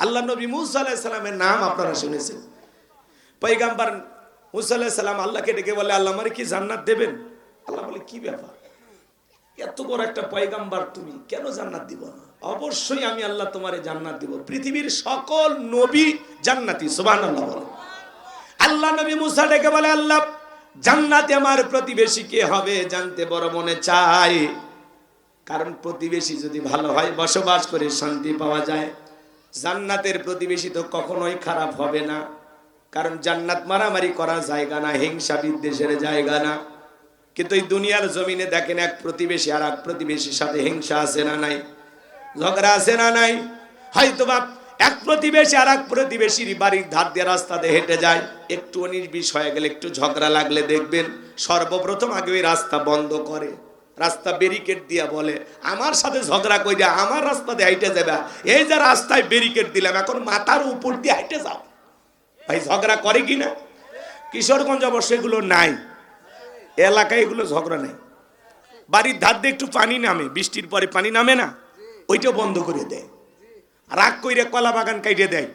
আল্লাহ নবী মুসা আলাইহিস সালামের নাম আপনারা শুনেছেন। পয়গম্বর মুসা আলাইহিস সালাম আল্লাহকে ডেকে বলে, আল্লাহ আমারে কি জান্নাত দেবেন? আল্লাহ বলে, কি ব্যাপার, এত বড় একটা পয়গম্বর তুমি কেন জান্নাত দিব না? অবশ্যই আমি আল্লাহ তোমারে জান্নাত দিব। পৃথিবীর সকল নবী জান্নাতি, সুবহানাল্লাহ বলে। আল্লাহ নবী মুসা ডেকে বলে, আল্লাহ জান্নাতে আমার প্রতিবেশী কে হবে জানতে বড় মনে চাই। কারণ প্রতিবেশী যদি ভালো হয় বসবাস করে শান্তি পাওয়া যায়। জান্নাতের প্রতিবেশী তো কখনোই খারাপ হবে না, কারণ জান্নাত মারামারি করার জায়গা না, হিংসা বিদ্বেষের জায়গা না। কিন্তু এই দুনিয়ার জমিনে দেখেন, এক প্রতিবেশী আর এক প্রতিবেশীর সাথে হিংসা আছে না নাই, ঝগড়া আছে না নাই। হয়তোবা এক প্রতিবেশী আর এক প্রতিবেশীর বাড়ির ধার দিয়ে রাস্তা দিয়ে হেঁটে যায়, একটু 19-20 হয়ে গেলে, একটু ঝগড়া লাগলে দেখবেন সর্বপ্রথম আগে ওই রাস্তা বন্ধ করে, রাস্তা ব্যারিকেড দিয়া বলে, আমার সাথে ঝগড়া কইরা আমার রাস্তা দিয়ে হাইটে যাবে, এই যে রাস্তায় ব্যারিকেড দিলাম এখন মাথার উপর দিয়ে হাইটে যাও। ভাই ঝগড়া করে কি না? কিশোরগঞ্জ অবশ্য এগুলো নাই, এলাকায় এগুলো ঝগড়া নেই। বাড়ির ধার দিয়ে একটু পানি নামে, বৃষ্টির পরে পানি নামে না, ওইটা বন্ধ করে দেয়। রাগ করে কলা বাগান কাইটে দেয়,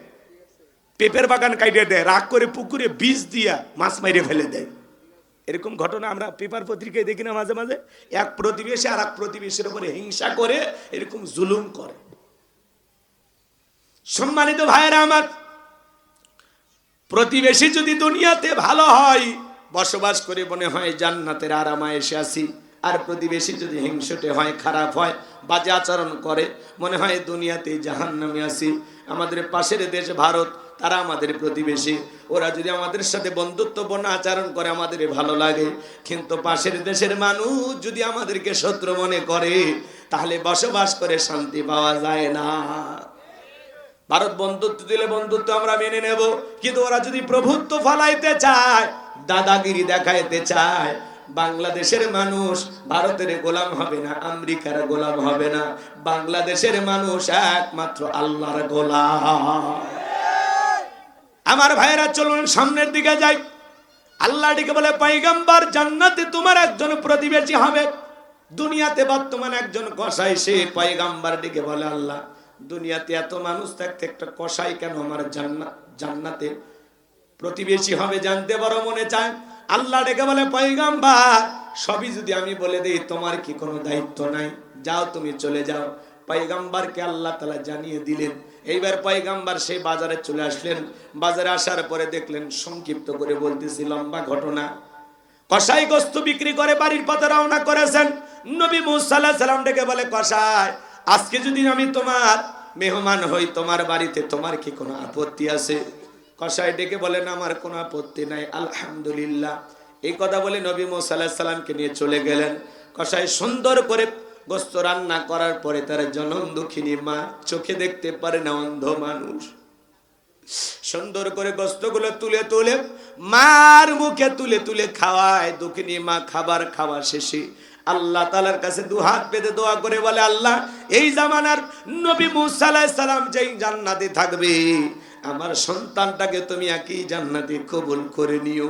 পেঁপের বাগান কাইটে দেয়, রাগ করে পুকুরে বীজ দিয়া মাছ মাইরে ফেলে দেয়। এরকম ঘটনা আমরা পেপার পত্রিকায় দেখি না মাঝে মাঝে। এক প্রতিবেশী আর এক প্রতিবেশীর উপরে হিংসা করে এরকম জুলুম করে। সম্মানিত ভাইয়েরা আমার, প্রতিবেশী যদি দুনিয়াতে ভালো হয় বসবাস করে মনে হয় জান্নাতের আরামায় এসে আসি, আর প্রতিবেশী যদি হিংসুটে হয়, খারাপ হয়, বাজে আচরণ করে, মনে হয় দুনিয়াতে জাহান্নামে আসি। আমাদের পাশের দেশ ভারত, তারা আমাদের প্রতিবেশী, ওরা যদি আমাদের সাথে বন্ধুত্বপূর্ণ আচরণ করে আমাদের ভালো লাগে। কিন্তু পাশের দেশের মানুষ যদি আমাদেরকে শত্রু মনে করে তাহলে বসবাস করে শান্তি পাওয়া যায় না। ভারত বন্ধুত্ব দিলে বন্ধুত্ব আমরা মেনে নেব, কিন্তু ওরা যদি প্রভুত্ব ফলাইতে চায়, দাদাগিরি দেখাইতে চায়, বাংলাদেশের মানুষ ভারতের গোলাম হবে না, আমেরিকার গোলাম হবে না, বাংলাদেশের মানুষ একমাত্র আল্লাহর গোলাম। আমার ভাইরা চলুন সামনের দিকে যাই। আল্লাহ ডেকে বলে, পয়গম্বর জান্নাতে তোমার একজন প্রতিবেশী হবে। দুনিয়াতে বর্তমানে একজন কসাই, সে পয়গম্বর ডেকে বলে, আল্লাহ দুনিয়াতে এত মানুষ থাকতে একটা কসাই কেন আমার জান্নাতে প্রতিবেশী হবে জানতে বড় মনে চায়। আল্লাহ ডেকে বলে, পয়গম্বর সবই যদি আমি বলে দেই তোমার কি কোনো দায়িত্ব নাই? যাও তুমি চলে যাও। পয়গম্বরকে আল্লাহ তাআলা জানিয়ে দিলেন। এইবার পয়গম্বর সেই বাজারে চলে আসলেন। বাজারে আসার পরে দেখলেন, সংক্ষিপ্ত করে বলতেছি, লম্বা ঘটনা। কসাই গোস্ত বিক্রি করে বাড়ির পথে রওনা করেছেন। নবী মুসা আলাইহিস সালাম ডেকে বলে, কসাই আজকে যদি আমি তোমার মেহমান হই তোমার বাড়িতে, তোমার কি কোনো আপত্তি আছে? কসাই ডেকে বলেন, আমার কোনো আপত্তি নাই, আলহামদুলিল্লাহ। এই কথা বলে নবী মুসা আলাইহিস সালামকে নিয়ে চলে গেলেন। কসাই সুন্দর করে গোস্ত রান্না করার পরে তার জনম দুঃখিনী মা, চোখে দেখতে পারে না, অন্ধ মানুষ, সুন্দর করে গোস্তগুলো তুলে তুলে মার মুখে তুলে তুলে খাওয়ায়। দুঃখিনী মা খাবার খাওয়া শেষে আল্লাহ তাআলার কাছে দুহাত পেতে দোয়া করে বলে, আল্লাহ এই জামানার নবী মুসা আলাইহিস সালাম যেই জান্নাতে থাকবে, আমার সন্তানটাকে তুমি একই জান্নাতে কবুল করে নিও।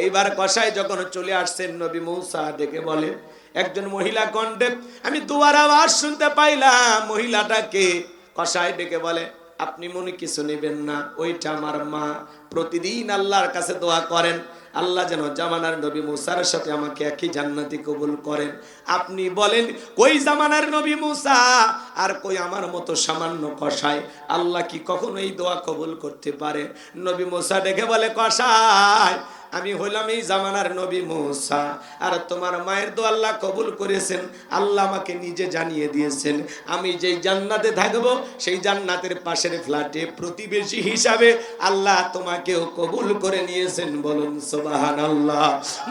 এইবার কসাই যখন চলে আসছেন, নবী মুসা ডেকে বলে, একজন মহিলা কণ্ঠে আমি দুয়ার আওয়াজ শুনতে পাইলাম। মহিলাটাকে কসাই ডেকে বলে, আপনি মনে কিছু নেবেন না, ওইটা আমার মা। প্রতিদিন আল্লাহর কাছে দোয়া করেন, আল্লাহ যেন জামানার নবী মুসার সাথে আমাকে একই জান্নাতি কবুল করেন। আপনি বলেন, কই জামানার নবী মুসা আর কই আমার মতো সামান্য কসাই, আল্লাহ কি কখনো এই দোয়া কবুল করতে পারে? নবী মুসা ডেকে বলে, কসাই আমি হইলাম এই জামানার নবী মুসা, আর তোমার মায়ের দোয়া আল্লাহ কবুল করেছেন। আল্লাহ আমাকে নিজে জানিয়ে দিয়েছেন, আমি যেই জান্নাতে থাকবো সেই জান্নাতের পাশের ফ্ল্যাটে প্রতিবেশী হিসাবে আল্লাহ তোমাকেও কবুল করে নিয়েছেন। বলুন সুবহানাল্লাহ।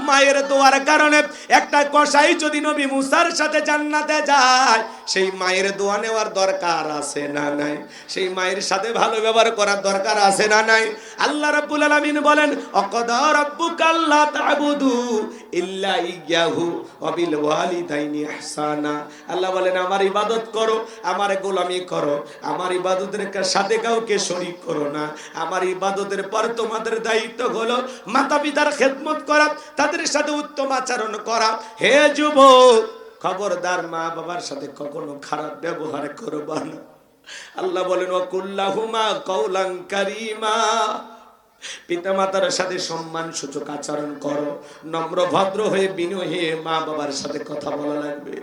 মায়ের দোয়ার কারণে একটা কসাই যদি নবী মুসার সাথে জান্নাতে যায়, সেই মায়ের দোয়া নেওয়ার দরকার আছে না নাই? সেই মায়ের সাথে ভালো ব্যবহার করার দরকার আছে না নাই? আল্লাহ রাব্বুল আলামিন বলেন, অকদা রাব্বুকা আল্লা তা'বুদু ইল্লা ইয়াহু ওয়া বিল ওয়ালিদাইনি ইহসানা। আল্লাহ বলেন, আমার ইবাদত করো, আমার গোলামি করো, আমার ইবাদতের সাথে কাউকে শরীক করো না। আমার ইবাদতের পর তোমাদের দায়িত্ব হলো মাতা পিতার খেদমত করা, তাদের সাথে উত্তম আচরণ করা। হে যুবক, খবরদার মা বাবার সাথে কখনো খারাপ ব্যবহার করবা না। আল্লাহ বলেন ওয়াকুল্লাহুমা কাওলান কারীমা, পিতামাতার সাথে সম্মান সূচক আচরণ করো, নম্র ভদ্র হয়ে বিনয়ী হয়ে মা বাবার সাথে কথা বলা লাগবে।